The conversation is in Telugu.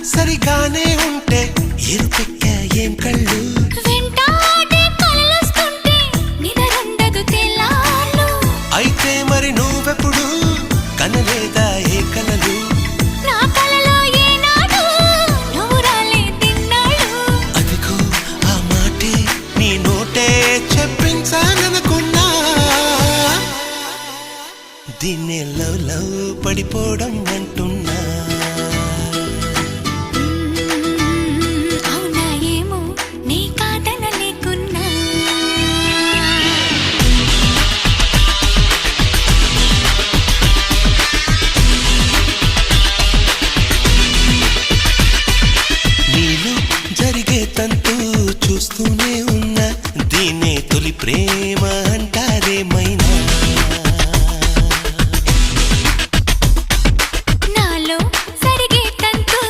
సరిగానే ఉంటే ఎరుపెక్క ఏం కళ్ళు వెంటాడే కలలొస్తుంటే నిదరుండదు తెల్లార్లు అయితే మరి నువ్వెప్పుడు కనలేదా ఏ కలలు నా కలలో ఏనాడు నువ్వు రాలేదిన్నాడు అదిగో ఆ మాటే నీ నోటే చెప్పించాలనుకున్నా దీన్నే లవ్ లవ్ పడిపోవడం అంటూ